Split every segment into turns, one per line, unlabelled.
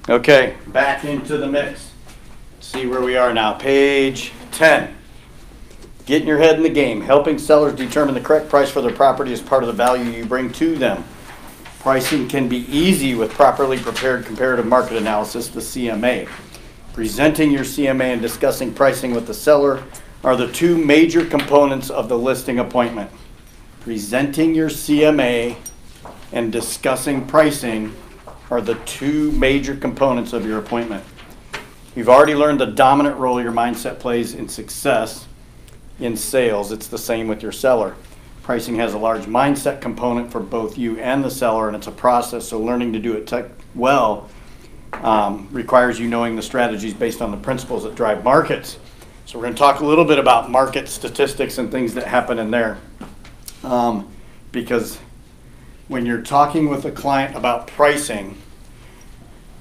Okay, back into the mix. See where we are now. Page 10. Getting your head in the game. Helping sellers determine the correct price for their property is part of the value you bring to them. Pricing can be easy with properly prepared comparative market analysis, the CMA. Presenting your CMA and discussing pricing with the seller are the two major components of the listing appointment. Presenting your CMA and discussing pricing are the two major components of your appointment. You've already learned the dominant role your mindset plays in success in sales. It's the same with your seller. Pricing has a large mindset component for both you and the seller, and it's a process, so learning to do it well requires you knowing the strategies based on the principles that drive markets. So we're going to talk a little bit about market statistics and things that happen in there. Because when you're talking with a client about pricing,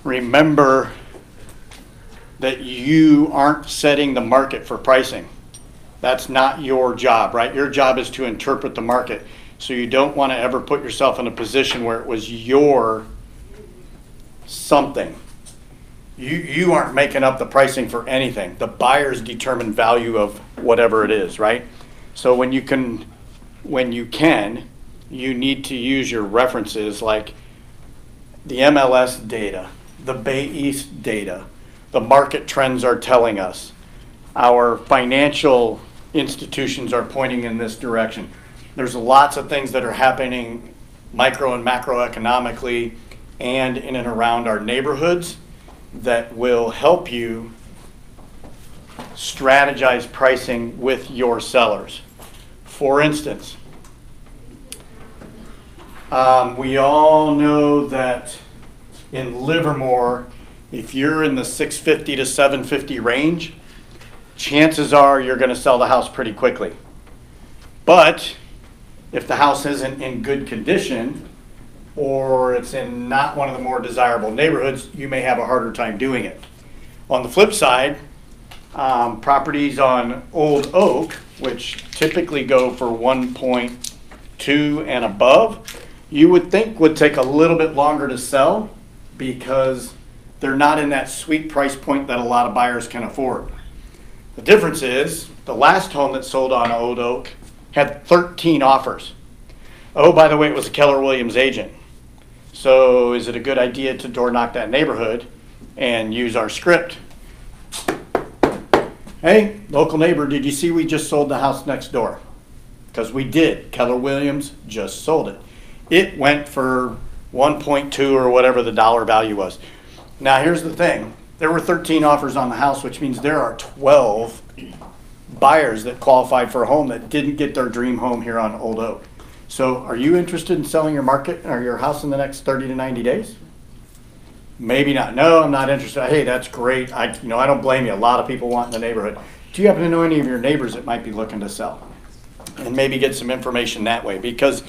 remember that you aren't setting the market for pricing. That's not your job, right? Your job is to interpret the market. So you don't want to ever put yourself in a position where it was your something. You aren't making up the pricing for anything. The buyers determine value of whatever it is, right? So when you can, you need to use your references like the MLS data, the Bay East data, the market trends are telling us. Our financial institutions are pointing in this direction. There's lots of things that are happening micro and macroeconomically and in and around our neighborhoods that will help you strategize pricing with your sellers. For instance, we all know that in Livermore, if you're in the 650 to 750 range, chances are you're going to sell the house pretty quickly. But if the house isn't in good condition or it's in not one of the more desirable neighborhoods, you may have a harder time doing it. On the flip side, properties on Old Oak, which typically go for 1.2 and above, you would think would take a little bit longer to sell because they're not in that sweet price point that a lot of buyers can afford. The difference is the last home that sold on Old Oak had 13 offers. Oh, by the way, it was a Keller Williams agent. So is it a good idea to door knock that neighborhood and use our script? Hey, local neighbor, did you see we just sold the house next door? Because we did. Keller Williams just sold it. It went for 1.2 or whatever the dollar value was. Now here's the thing. There were 13 offers on the house, which means there are 12 buyers that qualified for a home that didn't get their dream home here on Old Oak. So are you interested in selling your market or your house in the next 30 to 90 days? Maybe not. No, I'm not interested. Hey, that's great. I don't blame you. A lot of people want in the neighborhood. Do you happen to know any of your neighbors that might be looking to sell? And maybe get some information that way, because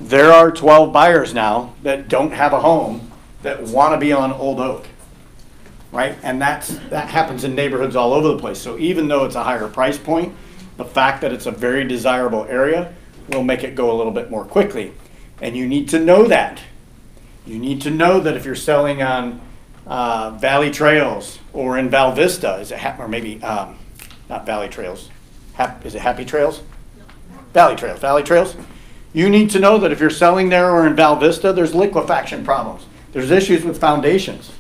there are 12 buyers now that don't have a home that want to be on Old Oak, right? And that happens in neighborhoods all over the place. So even though it's a higher price point, the fact that it's a very desirable area will make it go a little bit more quickly. And you need to know that. You need to know that if you're selling on Valley Trails or in Val Vista, or maybe not Valley Trails, is it Happy Trails? Valley Trails. You need to know that if you're selling there or in Val Vista, there's liquefaction problems. There's issues with foundations.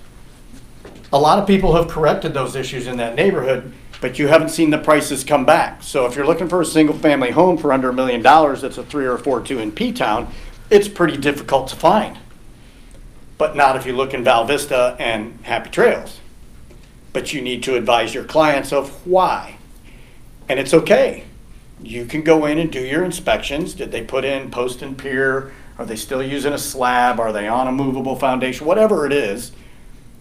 A lot of people have corrected those issues in that neighborhood, but you haven't seen the prices come back. So if you're looking for a single family home for under $1 million that's a 3 or 4.2 in P-Town, it's pretty difficult to find. But not if you look in Val Vista and Happy Trails. But you need to advise your clients of why. And it's okay. You can go in and do your inspections. Did they put in post and pier? Are they still using a slab? Are they on a movable foundation? Whatever it is.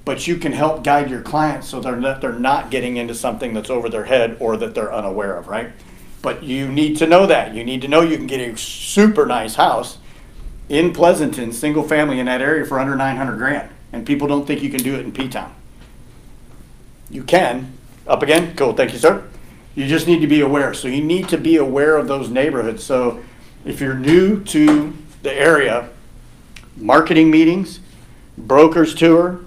But you can help guide your clients so they're not getting into something that's over their head or that they're unaware of, right? But you need to know that. You need to know you can get a super nice house in Pleasanton, single family in that area for under $900,000. And people don't think you can do it in P-Town. You can. Up again? Cool. Thank you, sir. You just need to be aware. So you need to be aware of those neighborhoods. So if you're new to the area, marketing meetings, brokers tour,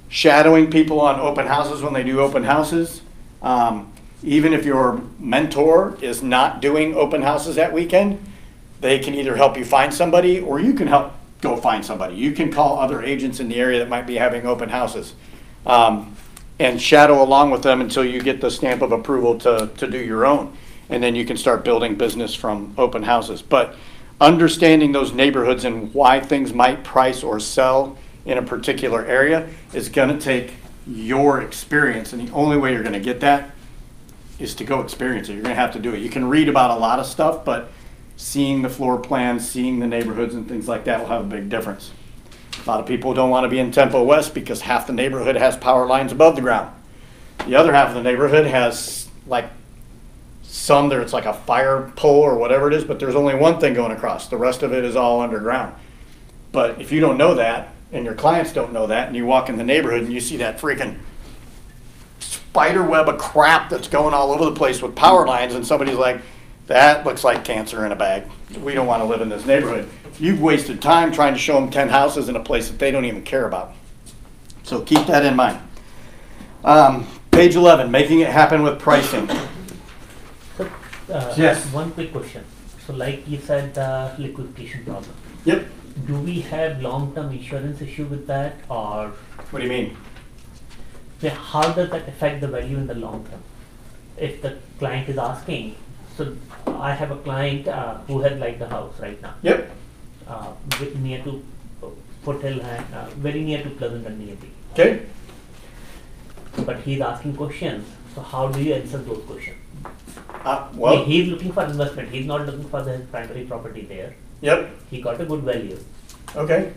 shadowing people on open houses when they do open houses. Even if your mentor is not doing open houses that weekend, they can either help you find somebody or you can help go find somebody. You can call other agents in the area that might be having open houses and shadow along with them until you get the stamp of approval to do your own. And then you can start building business from open houses. But understanding those neighborhoods and why things might price or sell in a particular area is going to take your experience. And the only way you're going to get that is to go experience it. You're going to have to do it. You can read about a lot of stuff, but seeing the floor plans, seeing the neighborhoods and things like that will have a big difference. A lot of people don't want to be in Tempo West because half the neighborhood has power lines above the ground. The other half of the neighborhood has like some there, it's like a fire pole or whatever it is, but there's only one thing going across. The rest of it is all underground. But if you don't know that, and your clients don't know that, and you walk in the neighborhood and you see that freaking spider web of crap that's going all over the place with power lines, and somebody's like, that looks like cancer in a bag. We don't want to live in this neighborhood. You've wasted time trying to show them 10 houses in a place that they don't even care about. So keep that in mind. Page 11, making it happen with pricing.
So,
yes.
One quick question. So like you said, the liquefaction problem.
Yep.
Do we have long-term insurance issue with that, or
What do you mean?
how does that affect the value in the long term? If the client is asking, so I have a client who has like the house right now.
Yep.
Near to Foothill and very near to Pleasant and nearby.
Okay.
But he's asking questions. So how do you answer those questions?
Well,
He's looking for investment. He's not looking for the primary property there.
yep.
He got a good value.
Okay.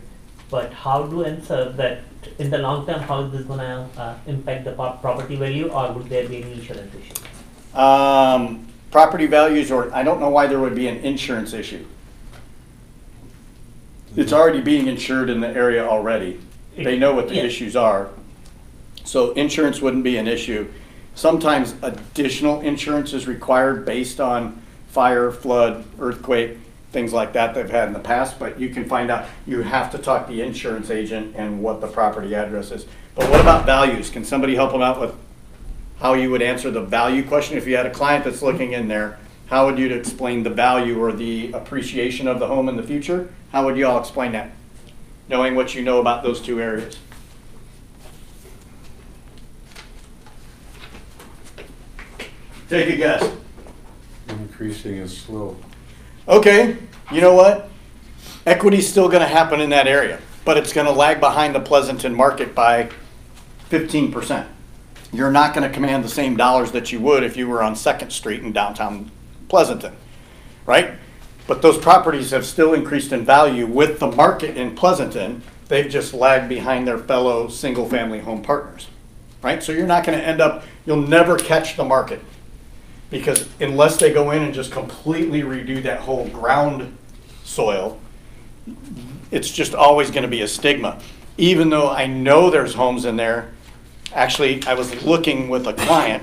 But how to answer that in the long term, how is this going to impact the property value, or would there be any insurance issue?
Property values, or I don't know why there would be an insurance issue. It's already being insured in the area already. They know what the
Yeah.
issues are. So insurance wouldn't be an issue. Sometimes additional insurance is required based on fire, flood, earthquake, things like that they've had in the past, but you can find out, you have to talk to the insurance agent and what the property address is. But what about values? Can somebody help them out with how you would answer the value question? If you had a client that's looking in there, how would you explain the value or the appreciation of the home in the future? How would you all explain that, knowing what you know about those two areas? Take a guess.
Increasing is slow.
Okay, you know what? Equity's still going to happen in that area, but it's going to lag behind the Pleasanton market by 15%. You're not going to command the same dollars that you would if you were on 2nd Street in downtown Pleasanton, right? But those properties have still increased in value with the market in Pleasanton. They've just lagged behind their fellow single-family home partners, right? So you're not going to end up, you'll never catch the market. Because unless they go in and just completely redo that whole ground soil, it's just always going to be a stigma. Even though I know there's homes in there, actually I was looking with a client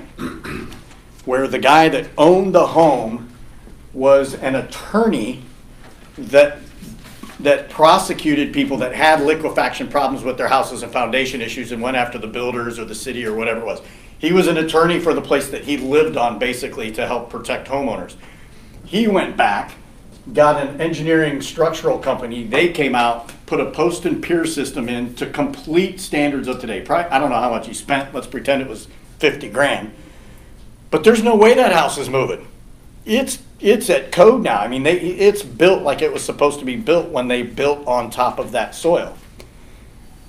where the guy that owned the home was an attorney that prosecuted people that had liquefaction problems with their houses and foundation issues and went after the builders or the city or whatever it was. He was an attorney for the place that he lived on, basically, to help protect homeowners. He went back, got an engineering structural company. They came out, put a post and pier system in to complete standards of today. Probably, I don't know how much he spent. Let's pretend it was 50 grand. But there's no way that house is moving. It's at code now. I mean, it's built like it was supposed to be built when they built on top of that soil.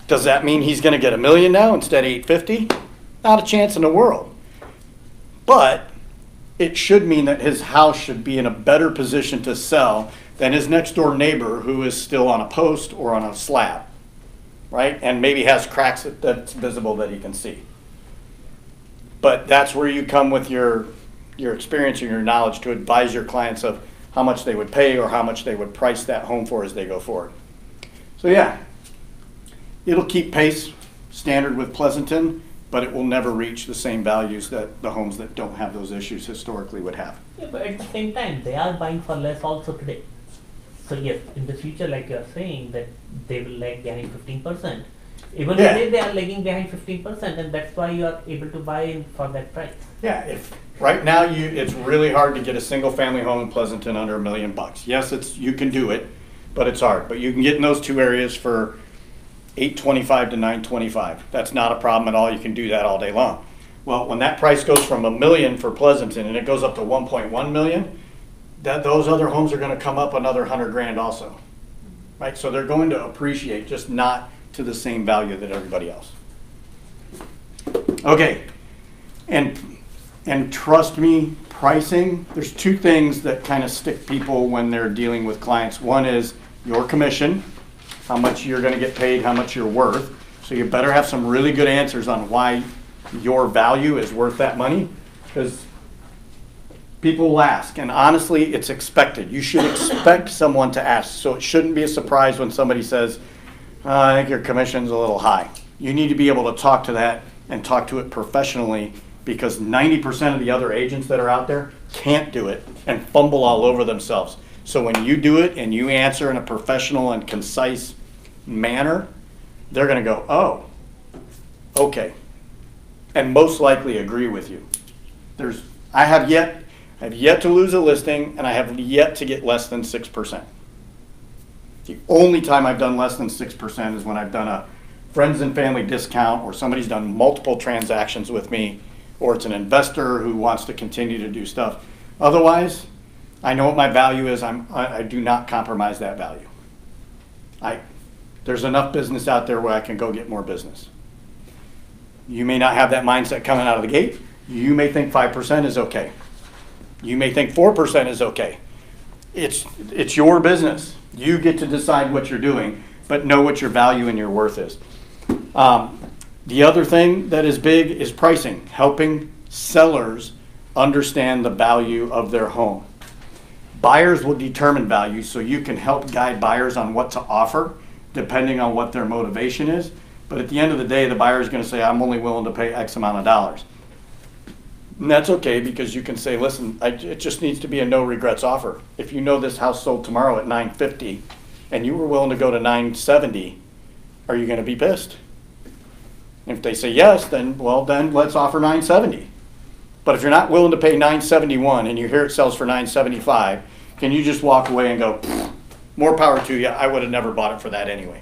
Does that mean he's going to get $1 million now instead of $850,000? Not a chance in the world. But it should mean that his house should be in a better position to sell than his next door neighbor who is still on a post or on a slab, right? And maybe has cracks that's visible that he can see. But that's where you come with your experience and your knowledge to advise your clients of how much they would pay or how much they would price that home for as they go forward. So yeah, it'll keep pace standard with Pleasanton, but it will never reach the same values that the homes that don't have those issues historically would have.
Yeah, but at the same time, they are buying for less also today. So yes, in the future, like you are saying, that they will lag behind 15%. Even
Yeah.
today they are lagging behind 15%, and that's why you are able to buy in for that price.
Yeah, if, right now, it's really hard to get a single-family home in Pleasanton under $1 million. Yes, you can do it, but it's hard. But you can get in those two areas for $825 to $925. That's not a problem at all. You can do that all day long. Well, when that price goes from $1 million for Pleasanton and it goes up to 1.1 million, those other homes are going to come up another 100 grand also, right? So they're going to appreciate, just not to the same value that everybody else. Okay, and trust me, pricing, there's two things that kind of stick people when they're dealing with clients. One is your commission, how much you're going to get paid, how much you're worth. So you better have some really good answers on why your value is worth that money, because people will ask, and honestly, it's expected. You should expect someone to ask, so it shouldn't be a surprise when somebody says, I think your commission's a little high. You need to be able to talk to that and talk to it professionally, because 90% of the other agents that are out there can't do it and fumble all over themselves. So when you do it and you answer in a professional and concise manner, they're going to go, oh, okay, and most likely agree with you. I have yet to lose a listing, and I have yet to get less than 6%. The only time I've done less than 6% is when I've done a friends and family discount, or somebody's done multiple transactions with me, or it's an investor who wants to continue to do stuff. Otherwise, I know what my value is. I do not compromise that value. There's enough business out there where I can go get more business. You may not have that mindset coming out of the gate. You may think 5% is okay. You may think 4% is okay. It's your business. You get to decide what you're doing, but know what your value and your worth is. The other thing that is big is pricing, helping sellers understand the value of their home. Buyers will determine value, so you can help guide buyers on what to offer depending on what their motivation is. But at the end of the day, the buyer is going to say, I'm only willing to pay X amount of dollars. And that's okay, because you can say, listen, it just needs to be a no regrets offer. If you know this house sold tomorrow at $950 and you were willing to go to $970, are you going to be pissed? If they say yes, then let's offer $970. But if you're not willing to pay $971 and you hear it sells for $975, can you just walk away and go, more power to you, I would have never bought it for that anyway.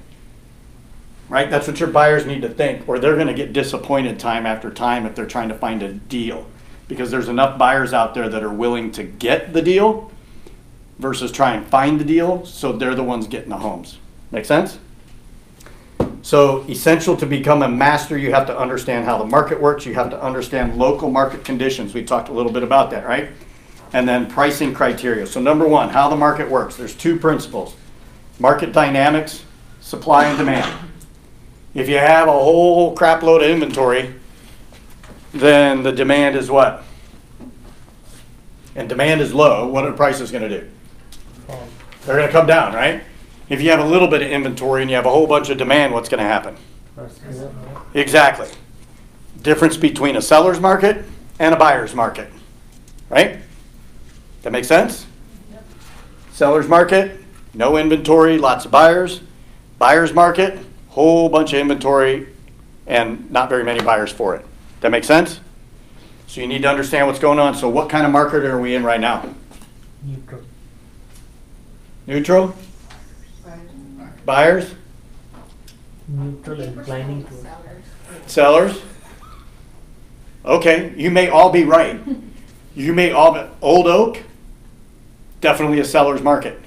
Right? That's what your buyers need to think, or they're going to get disappointed time after time if they're trying to find a deal. Because there's enough buyers out there that are willing to get the deal versus try and find the deal, so they're the ones getting the homes. Make sense? So essential to become a master, you have to understand how the market works. You have to understand local market conditions. We talked a little bit about that, right? And then pricing criteria. So number one, how the market works. There's two principles. Market dynamics, supply and demand. If you have a whole crap load of inventory, then the demand is what? And demand is low, what are prices going to do? They're going to come down, right? If you have a little bit of inventory and you have a whole bunch of demand, what's going to happen? Exactly. Difference between a seller's market and a buyer's market, right? That makes sense? Yep. Seller's market, no inventory, lots of buyers. Buyer's market, whole bunch of inventory and not very many buyers for it. That make sense? So you need to understand what's going on. So what kind of market are we in right now?
Neutral.
Neutral? Buyers?
Neutral, inclining to
Sellers? Okay, you may all be right. You may all be, Old Oak, definitely a seller's market,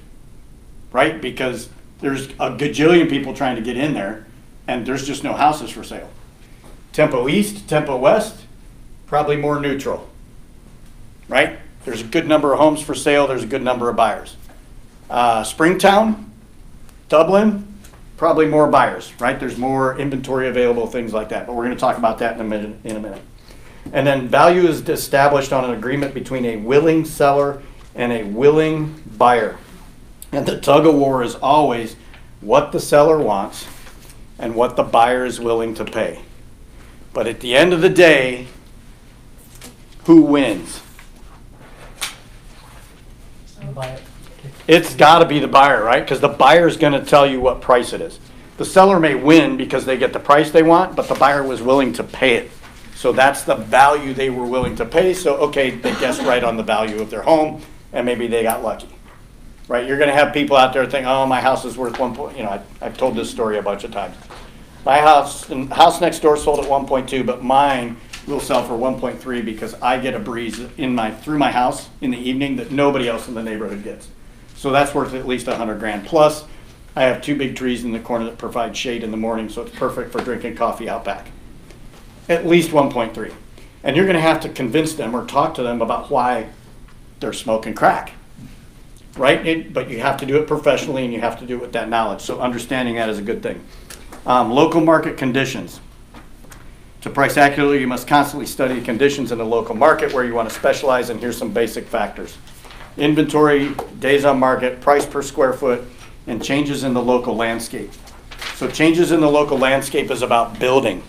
right? Because there's a gajillion people trying to get in there and there's just no houses for sale. Tempo East, Tempo West, probably more neutral, right? There's a good number of homes for sale. There's a good number of buyers. Springtown, Dublin, probably more buyers, right? There's more inventory available, things like that. But we're going to talk about that in a minute. And then value is established on an agreement between a willing seller and a willing buyer. And the tug of war is always what the seller wants and what the buyer is willing to pay. But at the end of the day, who wins?
buyer.
It's got to be the buyer, right? Because the buyer is going to tell you what price it is. The seller may win because they get the price they want, but the buyer was willing to pay it. So that's the value they were willing to pay. So, okay, they guessed right on the value of their home, and maybe they got lucky. Right? You're going to have people out there think, oh, my house is worth 1 point. You know, I've told this story a bunch of times. My house next door sold at 1.2, but mine will sell for 1.3 because I get a breeze through my house in the evening that nobody else in the neighborhood gets. So that's worth at least 100 grand. Plus, I have 2 big trees in the corner that provide shade in the morning, so it's perfect for drinking coffee out back. At least 1.3. And you're going to have to convince them or talk to them about why they're smoking crack. Right? But you have to do it professionally, and you have to do it with that knowledge. So understanding that is a good thing. Local market conditions. To price accurately, you must constantly study the conditions in the local market where you want to specialize, and here's some basic factors. Inventory, days on market, price per square foot, and changes in the local landscape. So changes in the local landscape is about building.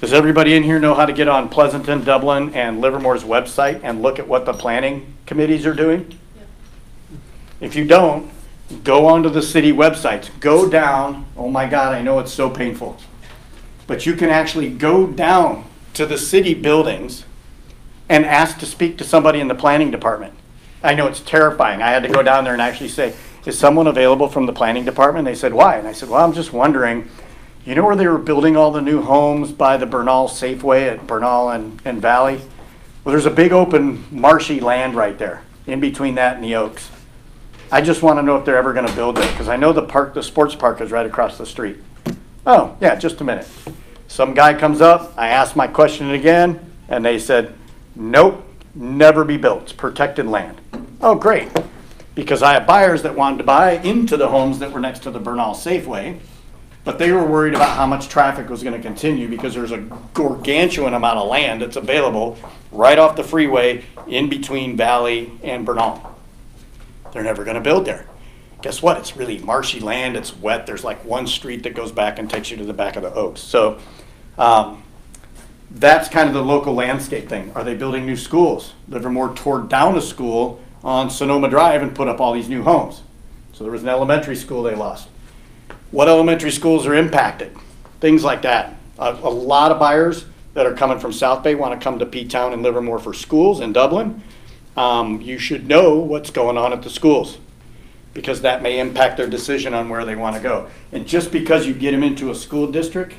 Does everybody in here know how to get on Pleasanton, Dublin, and Livermore's website and look at what the planning committees are doing? Yeah. If you don't, go onto the city websites. Go down. Oh my God, I know it's so painful. But you can actually go down to the city buildings and ask to speak to somebody in the planning department. I know it's terrifying. I had to go down there and actually say, is someone available from the planning department? They said, why? And I said, well, I'm just wondering, you know where they were building all the new homes by the Bernal Safeway at Bernal and Valley? Well, there's a big open marshy land right there in between that and the Oaks. I just want to know if they're ever going to build it because I know the sports park is right across the street. Oh, yeah, just a minute. Some guy comes up, I asked my question again, and they said, nope, never be built. It's protected land. Oh, great. Because I have buyers that wanted to buy into the homes that were next to the Bernal Safeway, but they were worried about how much traffic was going to continue because there's a gargantuan amount of land that's available right off the freeway in between Valley and Bernal. They're never going to build there. Guess what? It's really marshy land. It's wet. There's like one street that goes back and takes you to the back of the Oaks. So that's kind of the local landscape thing. Are they building new schools? Livermore tore down a school on Sonoma Drive and put up all these new homes. So there was an elementary school they lost. What elementary schools are impacted? Things like that. A lot of buyers that are coming from South Bay want to come to P-Town and Livermore for schools in Dublin. You should know what's going on at the schools, because that may impact their decision on where they want to go. And just because you get them into a school district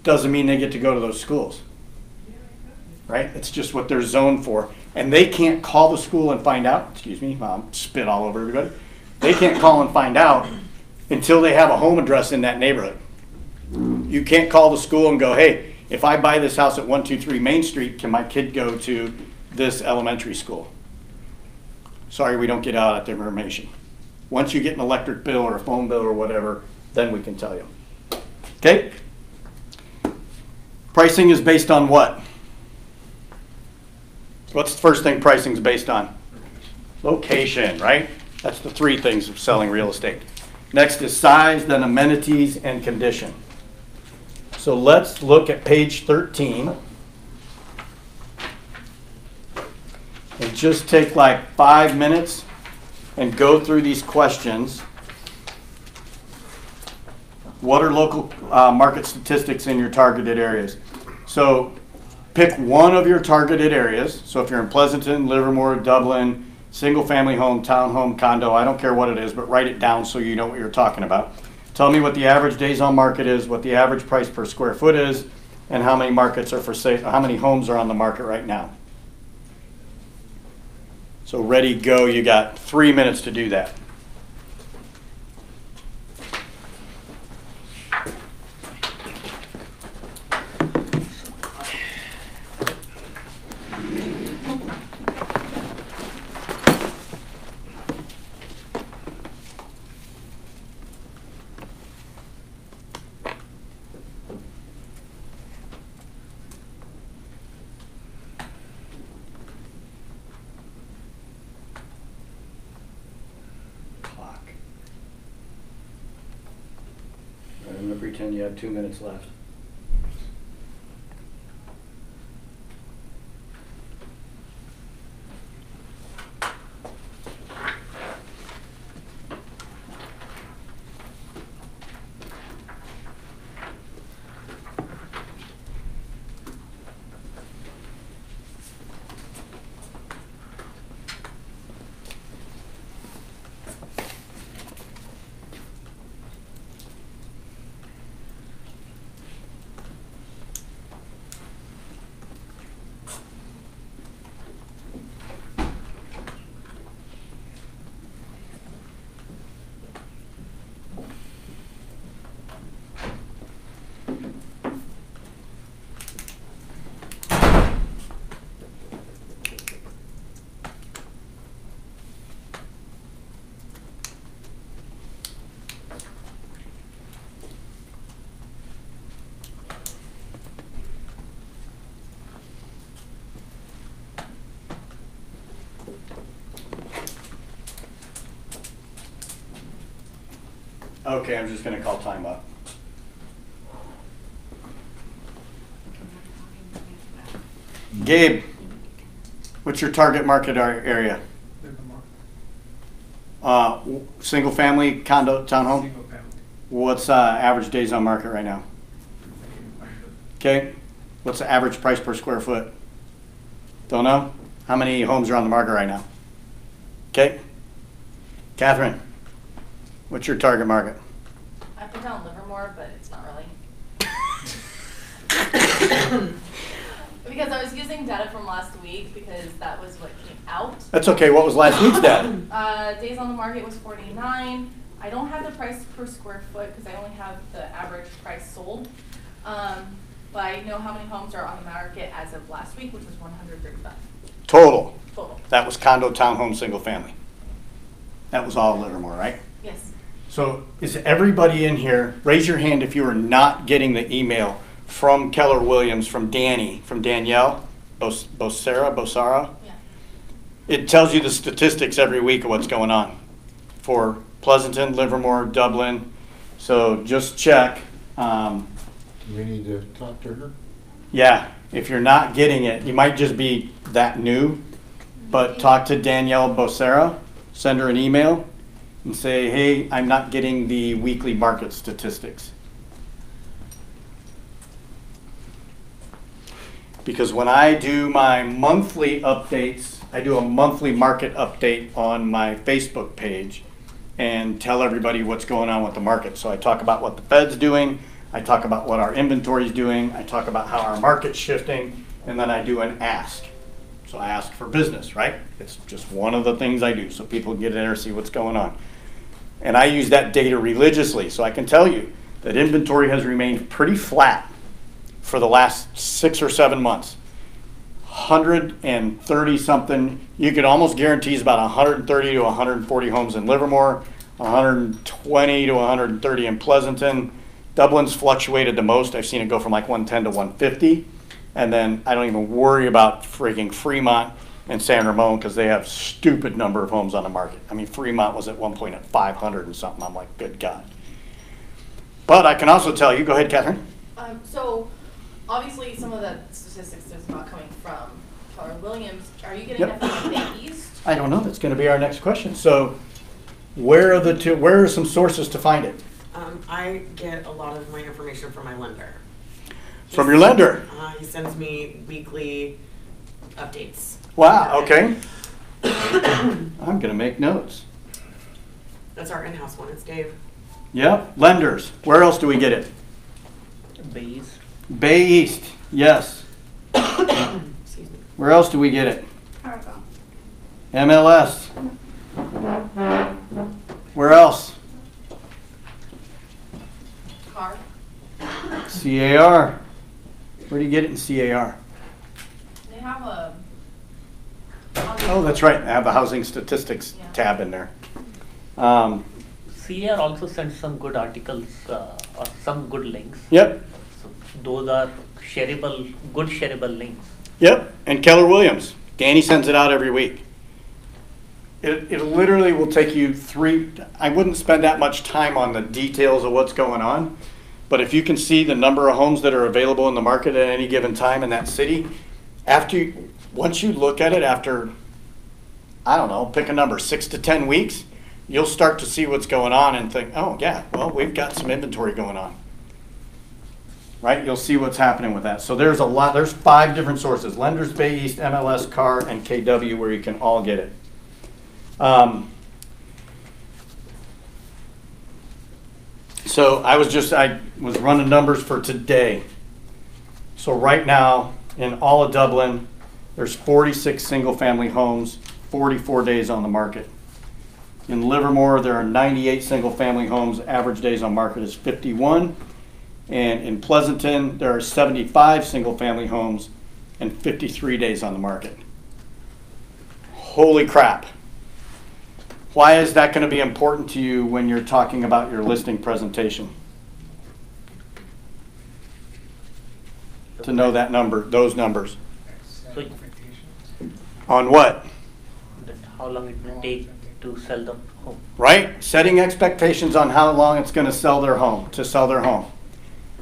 doesn't mean they get to go to those schools, right? It's just what they're zoned for. And they can't call the school and find out, excuse me, spit all over everybody. They can't call and find out until they have a home address in that neighborhood. You can't call the school and go, hey, if I buy this house at 123 Main Street, can my kid go to this elementary school? Sorry, we don't get out that information. Once you get an electric bill or a phone bill or whatever, then we can tell you. Okay? Pricing is based on what? What's the first thing pricing is based on? Location, right? That's the 3 things of selling real estate. Next is size, then amenities, and condition. So let's look at page 13. And just take like 5 minutes and go through these questions. What are local market statistics in your targeted areas? So pick one of your targeted areas. So if you're in Pleasanton, Livermore, Dublin, single family home, townhome, condo, I don't care what it is, but write it down so you know what you're talking about. Tell me what the average days on market is, what the average price per square foot is, and how many markets are for sale, how many homes are on the market right now. So ready, go, you got 3 minutes to do that. I'm going to pretend you have 2 minutes left. Okay, I'm just gonna call time up. Gabe, what's your target market area? Single family, condo, townhome?
Single family.
What's average days on market right now? Okay, what's the average price per square foot? Don't know? How many homes are on the market right now? Okay. Catherine, what's your target market?
I put down Livermore, but it's not really. Because I was using data from last week because that was what came out.
That's okay, what was last week's data?
Days on the market was 49. I don't have the price per square foot because I only have the average price sold. But I know how many homes are on the market as of last week, which was 135
Total.
total.
That was condo, townhome, single family. That was all Livermore, right?
Yes.
So is everybody in here, raise your hand if you are not getting the email from Keller Williams, from Danny, from Danielle, Bosara?
Yeah.
It tells you the statistics every week of what's going on for Pleasanton, Livermore, Dublin. So just check.
We need to talk to her.
Yeah, if you're not getting it, you might just be that new, but talk to Danielle Bosara, send her an email and say, hey, I'm not getting the weekly market statistics. Because when I do my monthly updates, I do a monthly market update on my Facebook page and tell everybody what's going on with the market. So I talk about what the Fed's doing, I talk about what our inventory is doing, I talk about how our market's shifting, and then I do an ask. So I ask for business, right? It's just one of the things I do so people get in there and see what's going on. And I use that data religiously, so I can tell you that inventory has remained pretty flat for the last 6 or 7 months. 130 something, you could almost guarantee it's about 130 to 140 homes in Livermore, 120 to 130 in Pleasanton. Dublin's fluctuated the most. I've seen it go from like 110 to 150. And then I don't even worry about freaking Fremont and San Ramon because they have stupid number of homes on the market. I mean, Fremont was at one point at 500 and something. I'm like, good God. But I can also tell you, go ahead, Catherine.
So obviously some of the statistics is not coming from Keller Williams. Are you getting
Yep.
that from the East?
I don't know. That's going to be our next question. So where are some sources to find it?
I get a lot of my information from my lender.
From your lender?
He sends me weekly updates.
Wow, okay. I'm going to make notes.
That's our in-house one. It's Dave.
Yep, lenders. Where else do we get it?
Base.
Bay East, yes.
Excuse me.
Where else do we get it?
Paragon.
MLS. Where else?
Car.
CAR. Where do you get it in CAR?
They have a.
Oh, that's right. I have a housing statistics
Yeah.
tab in there.
CR also sends some good articles or some good links.
Yep,
So those are shareable, good shareable links.
yep. And Keller Williams. Danny sends it out every week. It literally will take you I wouldn't spend that much time on the details of what's going on, but if you can see the number of homes that are available in the market at any given time in that city, once you look at it after, I don't know, pick a number, 6 to 10 weeks, you'll start to see what's going on and think, oh yeah, well, we've got some inventory going on. Right? You'll see what's happening with that. So there's 5 different sources: Lenders, Bay East, MLS, CAR, and KW, where you can all get it. So I was running numbers for today. So right now, in all of Dublin, there's 46 single-family homes, 44 days on the market. In Livermore, there are 98 single-family homes. Average days on market is 51. And in Pleasanton, there are 75 single-family homes and 53 days on the market. Holy crap. Why is that going to be important to you when you're talking about your listing presentation? To know that number, those numbers.
So
On what?
that how long it will take to sell the home.
right? Setting expectations on how long it's gonna sell their home, to sell their home.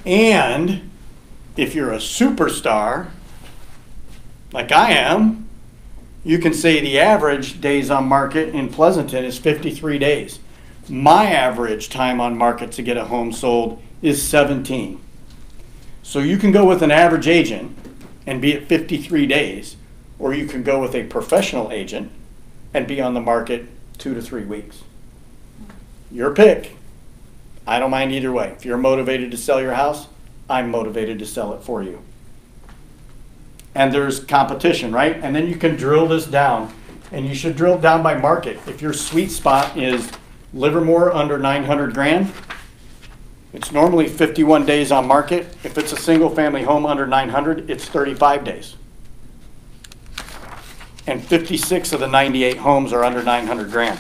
And if you're a superstar, like I am, you can say the average days on market in Pleasanton is 53 days. My average time on market to get a home sold is 17. So you can go with an average agent and be at 53 days, or you can go with a professional agent and be on the market 2 to 3 weeks. Your pick. I don't mind either way. If you're motivated to sell your house, I'm motivated to sell it for you. And there's competition, right? And then you can drill this down, and you should drill it down by market. If your sweet spot is Livermore under 900 grand, it's normally 51 days on market. If it's a single family home under 900, it's 35 days. And 56 of the 98 homes are under 900 grand.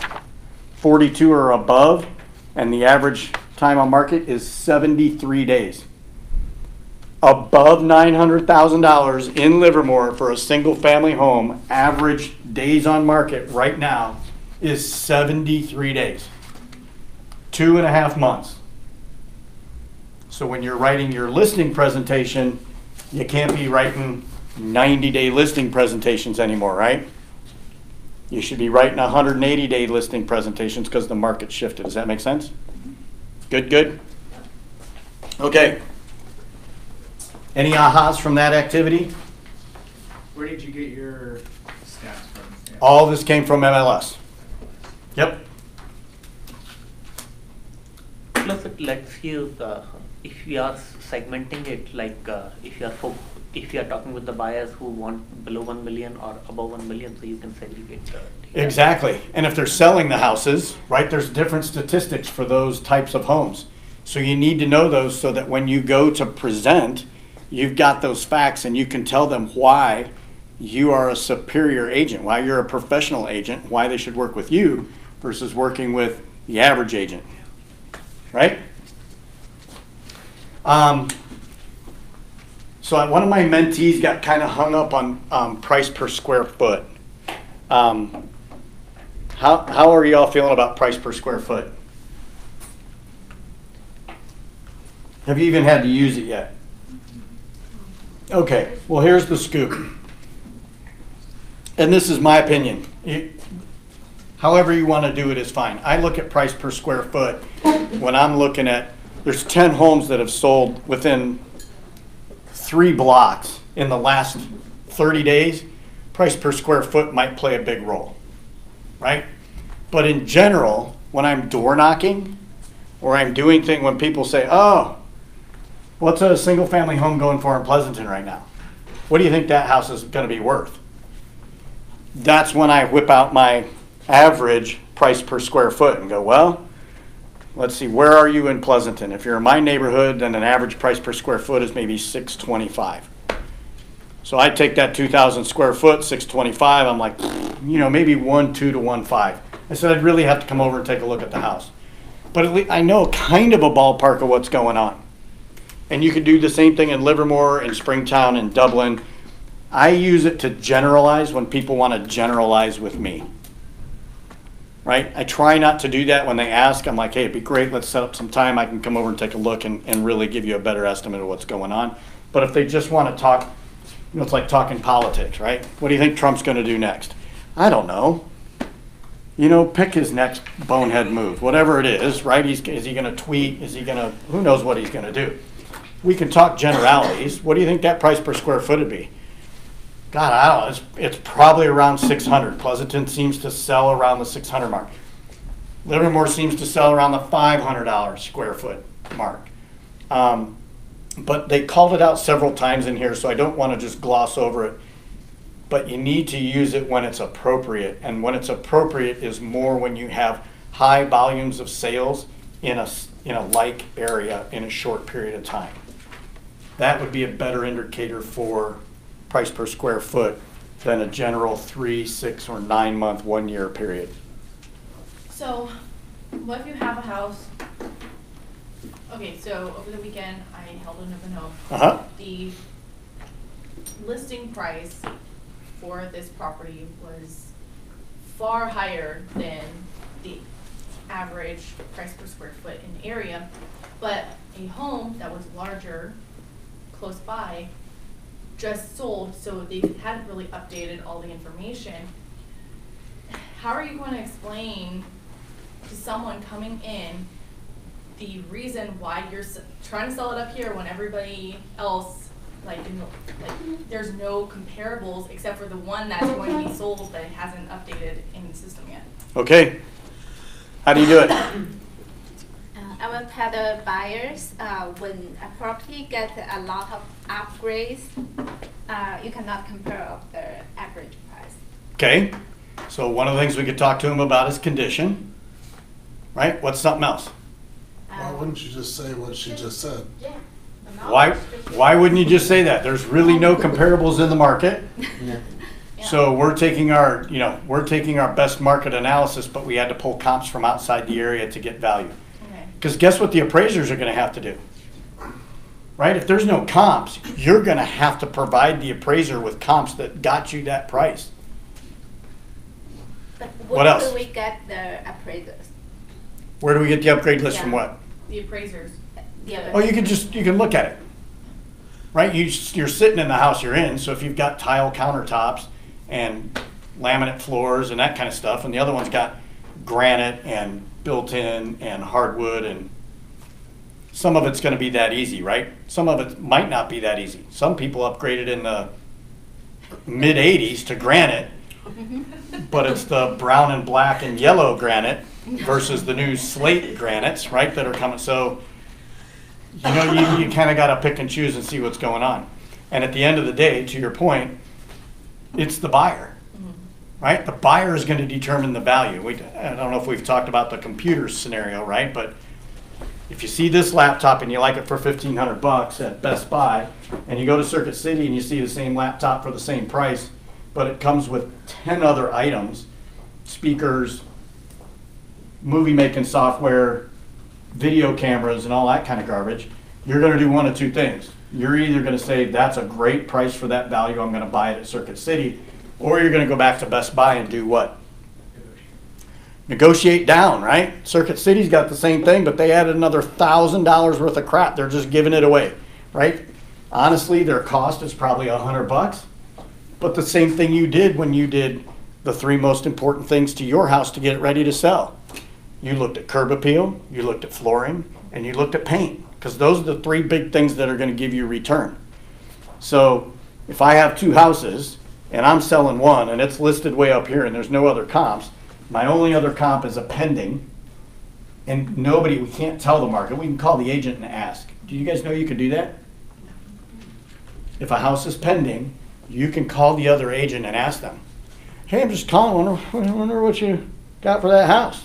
42 are above, and the average time on market is 73 days. Above $900,000 in Livermore for a single family home, average days on market right now is 73 days. 2.5 months. So when you're writing your listing presentation, you can't be writing 90-day listing presentations anymore, right? You should be writing 180-day listing presentations because the market shifted. Does that make sense? Good, good? Okay. Any ahas from that activity?
Where did you get your stats from? Yeah.
All this came from MLS. Yep.
Plus, it lets you, if you are segmenting it, like if you are talking with the buyers who want below 1 million or above 1 million, so you can segregate the data.
Exactly. And if they're selling the houses, right, there's different statistics for those types of homes. So you need to know those so that when you go to present, you've got those facts and you can tell them why you are a superior agent, why you're a professional agent, why they should work with you versus working with the average agent, right? So one of my mentees got kind of hung up on price per square foot. How are y'all feeling about price per square foot? Have you even had to use it yet? Okay, well, here's the scoop. And this is my opinion. However you want to do it is fine. I look at price per square foot when I'm looking at, there's 10 homes that have sold within 3 blocks in the last 30 days. Price per square foot might play a big role, right? But in general, when I'm door knocking or I'm doing things, when people say, oh, what's a single family home going for in Pleasanton right now? What do you think that house is going to be worth? That's when I whip out my average price per square foot and go, well, let's see, where are you in Pleasanton? If you're in my neighborhood, then an average price per square foot is maybe $625. So I take that 2,000 square foot, $625. I'm like, maybe 1.2 to 1.5. I said I'd really have to come over and take a look at the house. But at least I know kind of a ballpark of what's going on. And you could do the same thing in Livermore, in Springtown, in Dublin. I use it to generalize when people want to generalize with me. Right? I try not to do that when they ask. I'm like, hey, it'd be great. Let's set up some time. I can come over and take a look and really give you a better estimate of what's going on. But if they just want to talk, it's like talking politics, right? What do you think Trump's going to do next? I don't know. Pick his next bonehead move, whatever it is, right? Is he going to tweet? Who knows what he's going to do? We can talk generalities. What do you think that price per square foot would be? God, I don't know. It's probably around 600. Pleasanton seems to sell around the 600 mark. Livermore seems to sell around the $500 square foot mark. But they called it out several times in here, so I don't want to just gloss over it. But you need to use it when it's appropriate. And when it's appropriate is more when you have high volumes of sales in a like area in a short period of time. That would be a better indicator for price per square foot than a general 3, 6, or 9 month, 1 year period.
So, what if you have a house? Okay, so over the weekend I held an open home.
Uh-huh.
The listing price for this property was far higher than the average price per square foot in the area. But a home that was larger, close by, just sold, so they hadn't really updated all the information. How are you going to explain to someone coming in the reason why you're trying to sell it up here when everybody else, there's no comparables except for the one that's going to be sold that hasn't updated in the system yet?
Okay. How do you do it?
I will tell the buyers when a property gets a lot of upgrades, you cannot compare of the average price.
Okay. So one of the things we could talk to them about is condition. Right? What's something else?
Why wouldn't you just say what she just said?
Yeah.
Why wouldn't you just say that? There's really no comparables in the market.
Yeah.
So we're taking our best market analysis, but we had to pull comps from outside the area to get value. Because guess what the appraisers are going to have to do? Right? If there's no comps, you're going to have to provide the appraiser with comps that got you that price.
But
What else?
do we get the appraisers?
Where do we get the upgrade list from
Yeah.
what?
The appraisers.
The other
Oh, you can look at it. Right? You're sitting in the house you're in, so if you've got tile countertops and laminate floors and that kind of stuff, and the other one's got granite and built-in and hardwood, and some of it's going to be that easy, right? Some of it might not be that easy. Some people upgraded in the mid-'80s to granite, but it's the brown and black and yellow granite versus the new slate granites, right, that are coming. So, you kind of got to pick and choose and see what's going on. And at the end of the day, to your point, it's the buyer. Right? The buyer is going to determine the value. I don't know if we've talked about the computer scenario, right? But if you see this laptop and you like it for $1,500 at Best Buy, and you go to Circuit City and you see the same laptop for the same price, but it comes with 10 other items, speakers, movie making software, video cameras, and all that kind of garbage, you're going to do one of two things. You're either going to say, that's a great price for that value, I'm going to buy it at Circuit City, or you're going to go back to Best Buy and do what? Negotiate down, right? Circuit City's got the same thing, but they added another $1,000 worth of crap. They're just giving it away, right? Honestly, their cost is probably $100, but the same thing you did when you did the 3 most important things to your house to get it ready to sell. You looked at curb appeal, you looked at flooring, and you looked at paint, because those are the 3 big things that are going to give you return. So if I have 2 houses, and I'm selling one, and it's listed way up here, and there's no other comps, my only other comp is a pending, and we can't tell the market. We can call the agent and ask. Do you guys know you could do that? If a house is pending, you can call the other agent and ask them, hey, I'm just calling, wonder what you got for that house.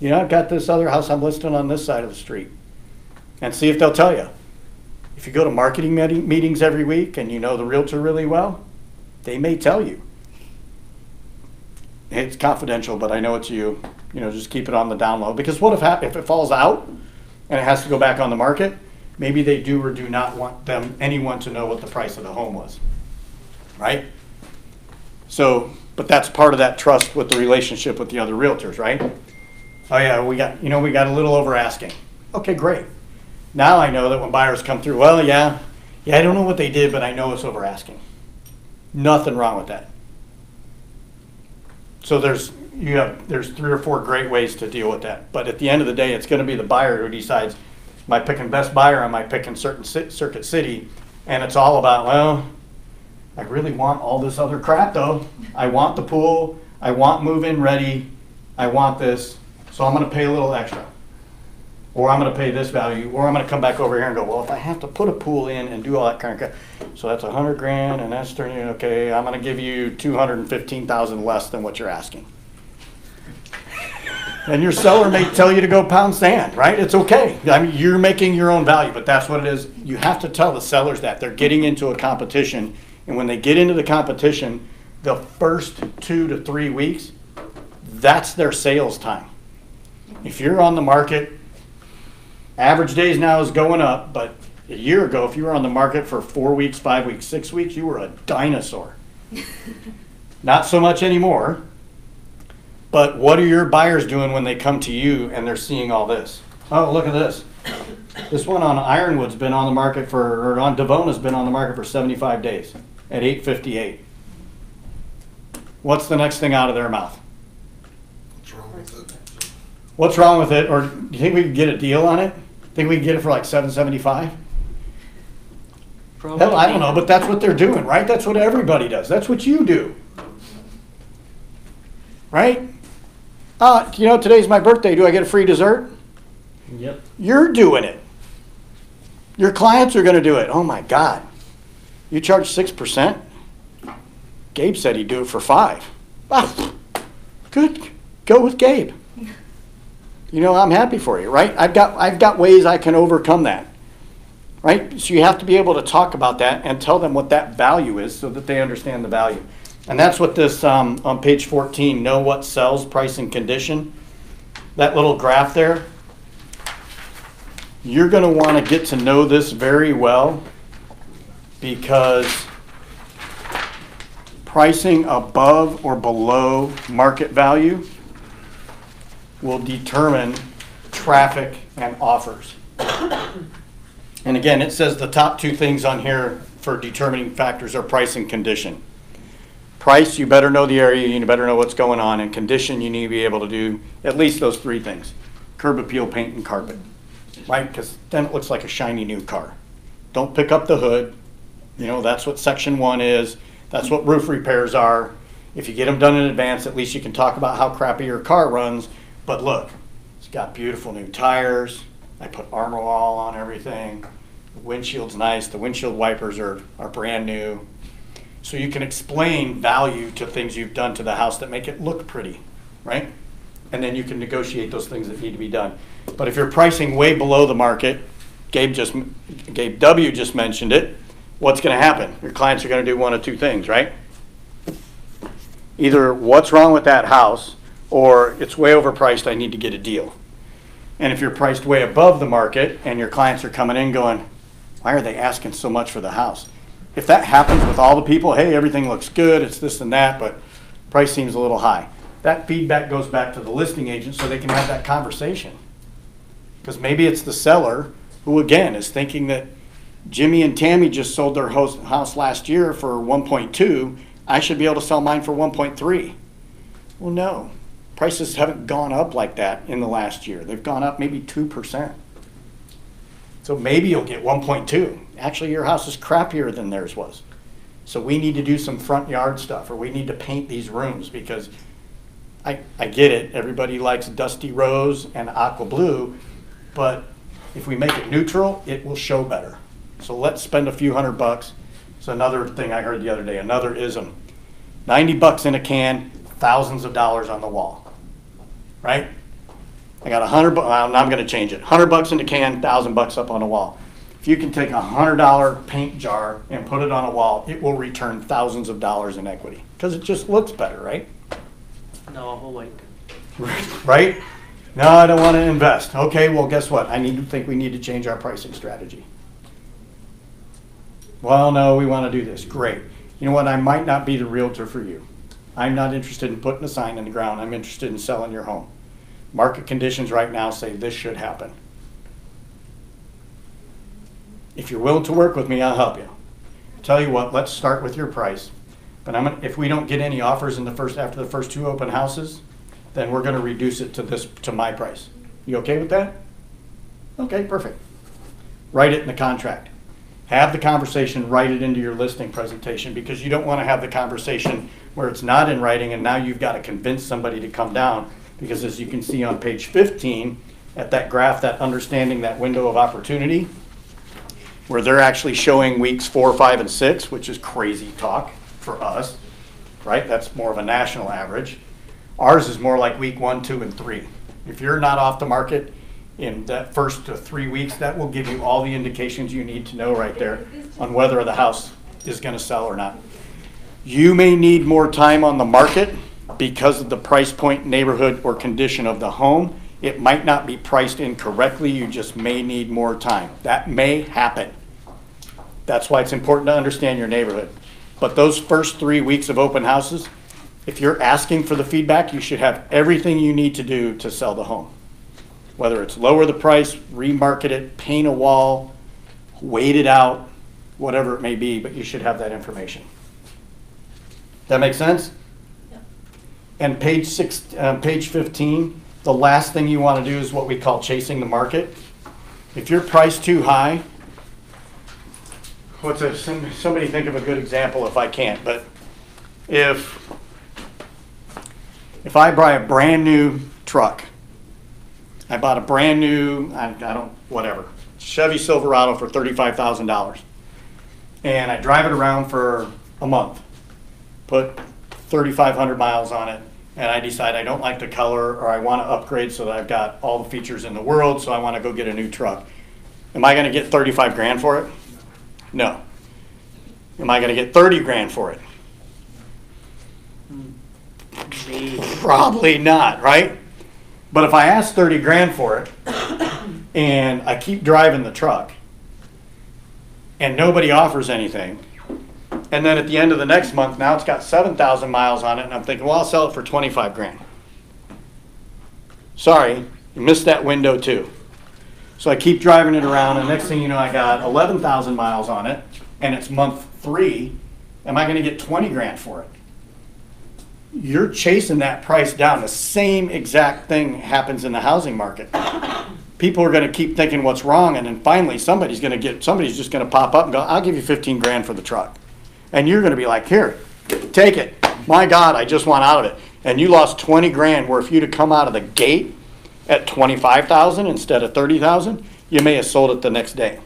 I've got this other house I'm listing on this side of the street. And see if they'll tell you. If you go to marketing meetings every week and you know the realtor really well, they may tell you. It's confidential, but I know it's you. Just keep it on the down low. Because what if it falls out and it has to go back on the market? Maybe they do or do not want anyone to know what the price of the home was, right? So, but that's part of that trust with the relationship with the other realtors, right? Oh yeah, we got a little over asking. Okay, great. Now I know that when buyers come through, well, yeah, I don't know what they did, but I know it's over asking. Nothing wrong with that. So there's 3 or 4 great ways to deal with that. But at the end of the day, it's going to be the buyer who decides, am I picking Best Buy or am I picking Circuit City? And it's all about, well, I really want all this other crap though. I want the pool. I want move-in ready. I want this. So I'm going to pay a little extra. Or I'm going to pay this value, or I'm going to come back over here and go, well, if I have to put a pool in and do all that kind of crap, so that's $100,000, and that's turning, okay, I'm going to give you $215,000 less than what you're asking. And your seller may tell you to go pound sand, right? It's okay. I mean, you're making your own value, but that's what it is. You have to tell the sellers that they're getting into a competition, and when they get into the competition, the first 2 to 3 weeks, that's their sales time. If you're on the market, average days now is going up, but a year ago, if you were on the market for 4 weeks, 5 weeks, 6 weeks, you were a dinosaur. Not so much anymore. But what are your buyers doing when they come to you and they're seeing all this? Oh, look at this. This one on Ironwood's been on the market for, or on Devona's been on the market for 75 days at $858. What's the next thing out of their mouth?
What's wrong with it?
What's wrong with it? Or do you think we could get a deal on it? Think we can get it for like $775? Hell, I don't know, but that's what they're doing, right? That's what everybody does. That's what you do. Right? You know, today's my birthday. Do I get a free dessert?
Yep.
You're doing it. Your clients are going to do it. Oh my God. You charge 6%? Gabe said he'd do it for 5%. Ah, good. Go with Gabe. You know, I'm happy for you, right? I've got ways I can overcome that. Right? So you have to be able to talk about that and tell them what that value is so that they understand the value. And that's what this, on page 14, know what sells, price, and condition. That little graph there, you're going to want to get to know this very well because pricing above or below market value will determine traffic and offers. And again, it says the top two things on here for determining factors are price and condition. Price, you better know the area, you better know what's going on, and condition, you need to be able to do at least those three things. Curb appeal, paint, and carpet, right? Because then it looks like a shiny new car. Don't pick up the hood. You know, that's what section 1 is. That's what roof repairs are. If you get them done in advance, at least you can talk about how crappy your car runs. But look, it's got beautiful new tires. I put Armor All on everything. The windshield's nice. The windshield wipers are brand new. So you can explain value to things you've done to the house that make it look pretty, right? And then you can negotiate those things that need to be done. But if you're pricing way below the market, Gabe W. just mentioned it, what's going to happen? Your clients are going to do one of two things, right? Either what's wrong with that house, or it's way overpriced, I need to get a deal. And if you're priced way above the market and your clients are coming in going, why are they asking so much for the house? If that happens with all the people, hey, everything looks good, it's this and that, but price seems a little high. That feedback goes back to the listing agent so they can have that conversation. Because maybe it's the seller who, again, is thinking that Jimmy and Tammy just sold their house last year for 1.2. I should be able to sell mine for 1.3. Well, no. Prices haven't gone up like that in the last year. They've gone up maybe 2%. So maybe you'll get 1.2. Actually, your house is crappier than theirs was. So we need to do some front yard stuff, or we need to paint these rooms, because I get it. Everybody likes dusty rose and aqua blue, but if we make it neutral, it will show better. So let's spend a few $100. It's another thing I heard the other day, another ism. $90 in a can, thousands of dollars on the wall, right? I got $100. Now I'm going to change it. $100 in a can, $1,000 up on a wall. If you can take a $100 paint jar and put it on a wall, it will return thousands of dollars in equity because it just looks better, right?
No, white.
Right? No, I don't want to invest. Okay, well, guess what? I think we need to change our pricing strategy. Well, no, we want to do this. Great. You know what? I might not be the realtor for you. I'm not interested in putting a sign in the ground. I'm interested in selling your home. Market conditions right now say this should happen. If you're willing to work with me, I'll help you. Tell you what, let's start with your price. But if we don't get any offers after the first 2 open houses, then we're going to reduce it to my price. You okay with that? Okay, perfect. Write it in the contract. Have the conversation, write it into your listing presentation, because you don't want to have the conversation where it's not in writing and now you've got to convince somebody to come down. Because as you can see on page 15, at that graph, that understanding that window of opportunity, where they're actually showing weeks 4, 5, and 6, which is crazy talk for us, right? That's more of a national average. Ours is more like week 1, 2, and 3. If you're not off the market in that first 3 weeks, that will give you all the indications you need to know right there on whether the house is going to sell or not. You may need more time on the market because of the price point, neighborhood, or condition of the home. It might not be priced incorrectly. You just may need more time. That may happen. That's why it's important to understand your neighborhood. But those first 3 weeks of open houses, If you're asking for the feedback, you should have everything you need to do to sell the home. Whether it's lower the price, remarket it, paint a wall, wait it out, whatever it may be, but you should have that information. That make sense?
Yep.
And page 15, the last thing you want to do is what we call chasing the market. If you're priced too high, somebody think of a good example if I can't, but if I buy a brand new truck, I bought a brand new, whatever, Chevy Silverado for $35,000. And I drive it around for a month, put 3,500 miles on it, and I decide I don't like the color or I want to upgrade so that I've got all the features in the world, so I want to go get a new truck. Am I going to get 35 grand for it? No. Am I going to get 30 grand for it? Probably not, right? But if I ask 30 grand for it and I keep driving the truck and nobody offers anything, and then at the end of the next month, now it's got 7,000 miles on it, and I'm thinking, well, I'll sell it for 25 grand. Sorry, you missed that window too. So I keep driving it around, and next thing you know, I got 11,000 miles on it, and it's month 3. Am I going to get 20 grand for it? You're chasing that price down. The same exact thing happens in the housing market. People are going to keep thinking what's wrong, and then finally somebody's just going to pop up and go, I'll give you 15 grand for the truck. And you're going to be like, here, take it. My God, I just want out of it. And you lost 20 grand, where if you'd have come out of the gate at 25,000 instead of 30,000, you may have sold it the next day.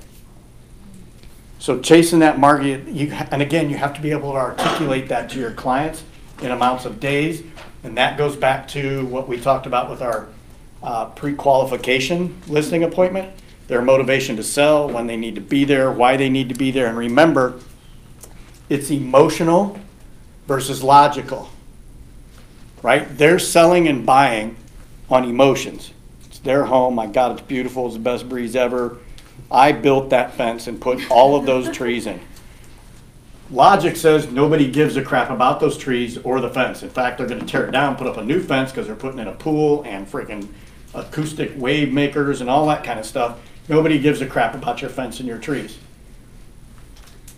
So chasing that market, and again, you have to be able to articulate that to your clients in amounts of days, and that goes back to what we talked about with our pre-qualification listing appointment, their motivation to sell, when they need to be there, why they need to be there, and remember, it's emotional versus logical, right? They're selling and buying on emotions. It's their home, my God, it's beautiful, it's the best breeze ever. I built that fence and put all of those trees in. Logic says nobody gives a crap about those trees or the fence. In fact, they're going to tear it down, put up a new fence because they're putting in a pool and freaking acoustic wave makers and all that kind of stuff. Nobody gives a crap about your fence and your trees.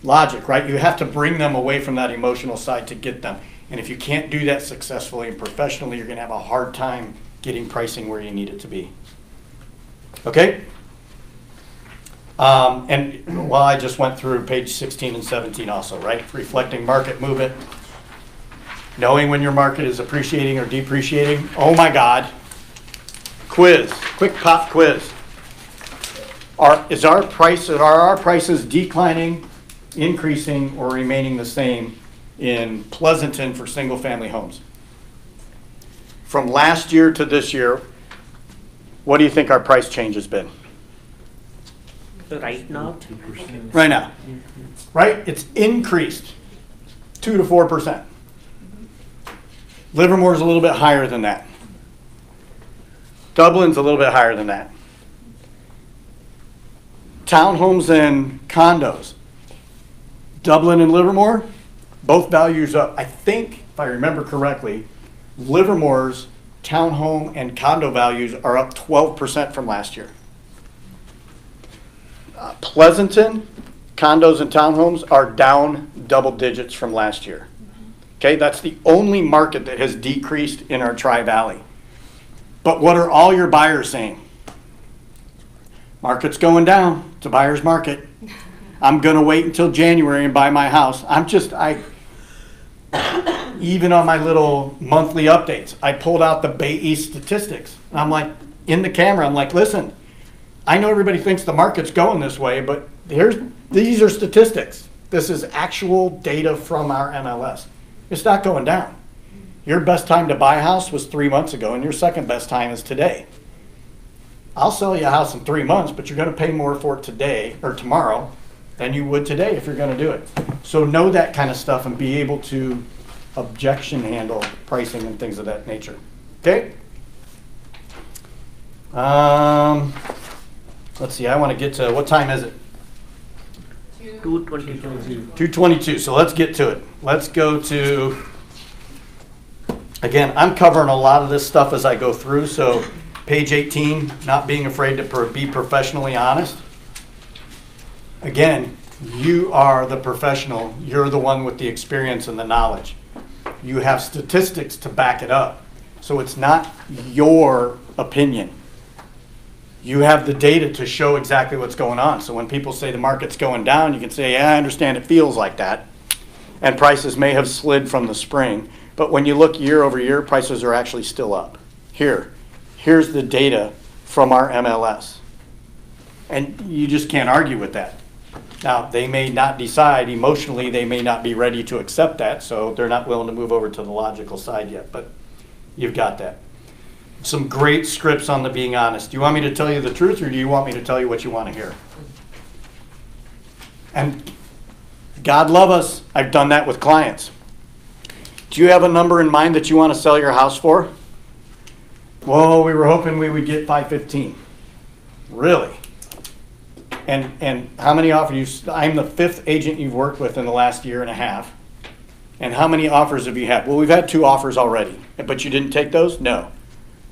Logic, right? You have to bring them away from that emotional side to get them. And if you can't do that successfully and professionally, you're going to have a hard time getting pricing where you need it to be. Okay? And well, I just went through page 16 and 17 also, right? Reflecting market movement. Knowing when your market is appreciating or depreciating. Oh my God. Quiz. Quick pop quiz. Are our prices declining, increasing, or remaining the same in Pleasanton for single family homes? From last year to this year, what do you think our price change has been?
Right now,
Right now, right? It's increased 2 to 4%. Livermore's a little bit higher than that. Dublin's a little bit higher than that. Townhomes and condos. Dublin and Livermore, both values up. I think, if I remember correctly, Livermore's townhome and condo values are up 12% from last year. Pleasanton, condos and townhomes are down double digits from last year. Okay, that's the only market that has decreased in our Tri-Valley. But what are all your buyers saying? Market's going down. It's a buyer's market. I'm going to wait until January and buy my house. Even on my little monthly updates, I pulled out the Bay East statistics. I'm like, in the camera, I'm like, listen, I know everybody thinks the market's going this way, but these are statistics. This is actual data from our MLS. It's not going down. Your best time to buy a house was 3 months ago, and your second best time is today. I'll sell you a house in 3 months, but you're going to pay more for it today or tomorrow than you would today if you're going to do it. So know that kind of stuff and be able to objection handle pricing and things of that nature. Okay? Let's see, I want to get to, what time is it?
222.
2:22, so let's get to it. Let's go to Again, I'm covering a lot of this stuff as I go through, so page 18, not being afraid to be professionally honest. Again, you are the professional. You're the one with the experience and the knowledge. You have statistics to back it up. So it's not your opinion. You have the data to show exactly what's going on. So when people say the market's going down, you can say, yeah, I understand it feels like that. And prices may have slid from the spring. But when you look year over year, prices are actually still up. Here's the data from our MLS. And you just can't argue with that. Now, they may not decide emotionally, they may not be ready to accept that, so they're not willing to move over to the logical side yet, but you've got that. Some great scripts on the being honest. Do you want me to tell you the truth, or do you want me to tell you what you want to hear? And God love us, I've done that with clients. Do you have a number in mind that you want to sell your house for? Well, we were hoping we would get 515. Really? And how many offers? I'm the 5th agent you've worked with in the last year and a half. And how many offers have you had? Well, we've had 2 offers already. But you didn't take those? No.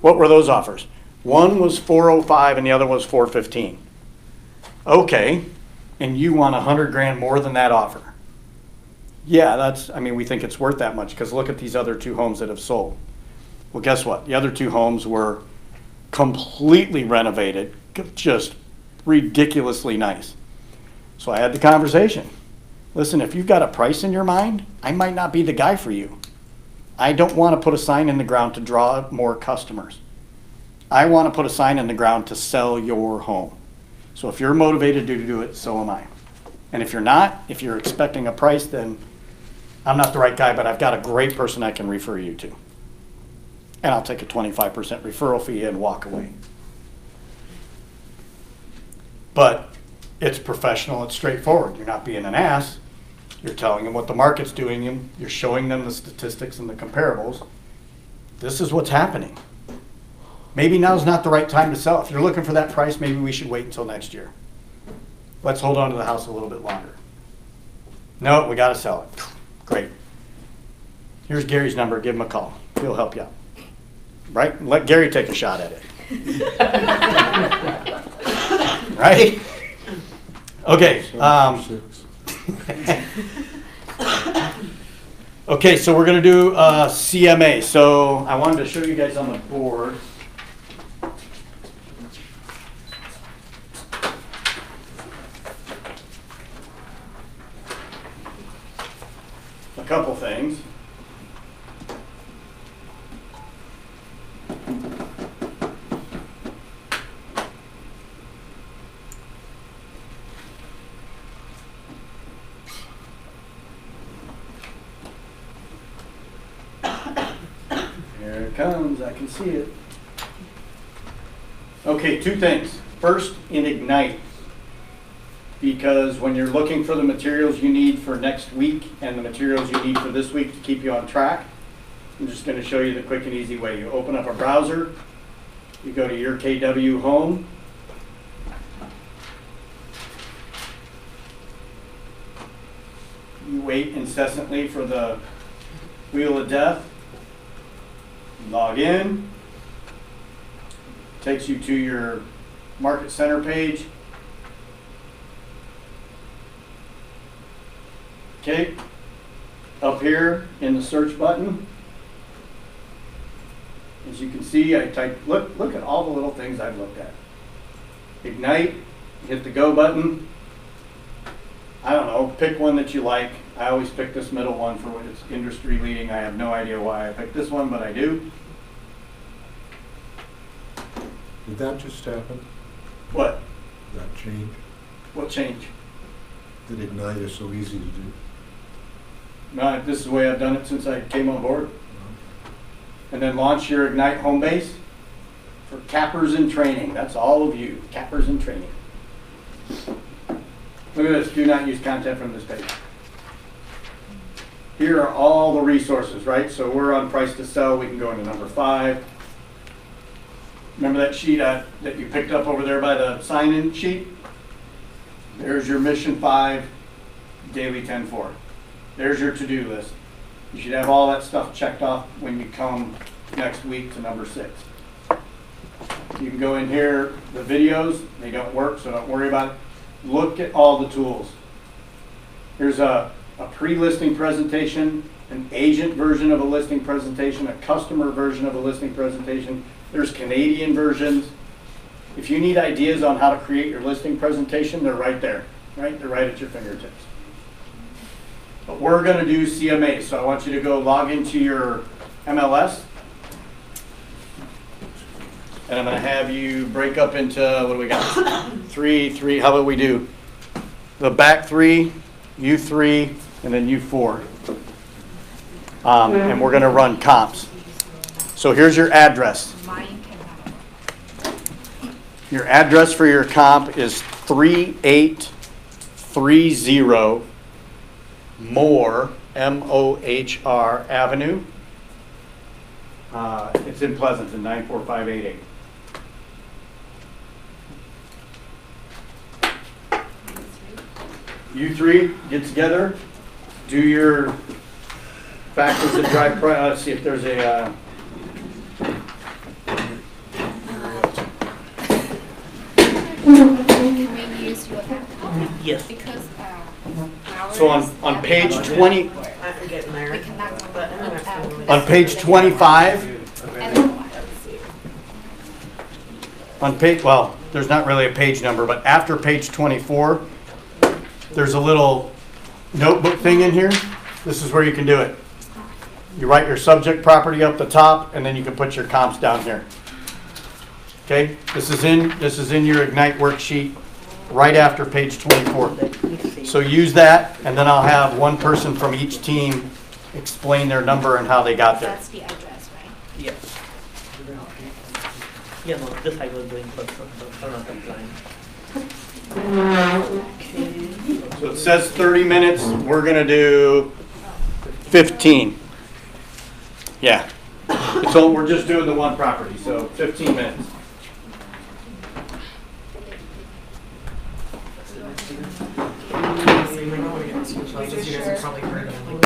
What were those offers? One was 405 and the other was 415. Okay. And you want 100 grand more than that offer. Yeah, we think it's worth that much because look at these other 2 homes that have sold. Well, guess what? The other 2 homes were completely renovated, just ridiculously nice. So I had the conversation. Listen, if you've got a price in your mind, I might not be the guy for you. I don't want to put a sign in the ground to draw more customers. I want to put a sign in the ground to sell your home. So if you're motivated to do it, so am I. And if you're not, if you're expecting a price, then I'm not the right guy, but I've got a great person I can refer you to. And I'll take a 25% referral fee and walk away. But it's professional, it's straightforward. You're not being an ass. You're telling them what the market's doing. You're showing them the statistics and the comparables. This is what's happening. Maybe now's not the right time to sell. If you're looking for that price, maybe we should wait until next year. Let's hold on to the house a little bit longer. No, we got to sell it. Great. Here's Gary's number. Give him a call. He'll help you out. Right? Let Gary take a shot at it. Right? Okay. Okay, so we're going to do CMA. So I wanted to show you guys on the board. A couple things. Here it comes, I can see it. Okay, 2 things. First, in Ignite. Because when you're looking for the materials you need for next week and the materials you need for this week to keep you on track, I'm just going to show you the quick and easy way. You open up a browser, you go to your KW home, you wait incessantly for the wheel of death, log in, takes you to your Market Center page. Okay, up here in the search button, as you can see, I typed, look at all the little things I've looked at. Ignite, hit the go button. I don't know, pick one that you like. I always pick this middle one for what it's industry leading. I have no idea why I picked this one, but I do.
Did that just happen?
What?
That change?
What change?
That Ignite is so easy to do.
No, this is the way I've done it since I came on board. And then launch your Ignite home base for cappers in training. That's all of you, cappers in training. Look at this, do not use content from this page. Here are all the resources, right? So we're on price to sell, we can go into number 5. Remember that sheet that you picked up over there by the sign-in sheet? There's your mission 5, daily 10-4. There's your to-do list. You should have all that stuff checked off when you come next week to number 6. You can go in here, the videos, they don't work, so don't worry about it. Look at all the tools. Here's a pre-listing presentation, an agent version of a listing presentation, a customer version of a listing presentation. There's Canadian versions. If you need ideas on how to create your listing presentation, they're right there, right? They're right at your fingertips. But we're going to do CMA, so I want you to go log into your MLS. And I'm going to have you break up into, what do we got? 3, how about we do the back 3, U3, and then U4. And we're going to run comps. So here's your address. Your address for your comp is 3830 Mohr, M-O-H-R Avenue. It's in Pleasanton, 94588. You three get together, do your factors that drive price. Let's see if there's a.
Can we use your laptop?
Yes.
Because
So on page 20,
I'm getting there.
we cannot
But I'm gonna have to-
on page 25, on page, well, there's not really a page number, but after page 24, there's a little notebook thing in here. This is where you can do it. You write your subject property up the top, and then you can put your comps down here. Okay, this is in your Ignite worksheet right after page 24.
Let me see.
So use that, and then I'll have one person from each team explain their number and how they got there.
That's the address, right?
Yes. Yeah, no, this I was doing for another client. Okay.
So it says 30 minutes, we're gonna do 15. Yeah. So we're just doing the one property, so 15 minutes.
You guys have probably heard of, like,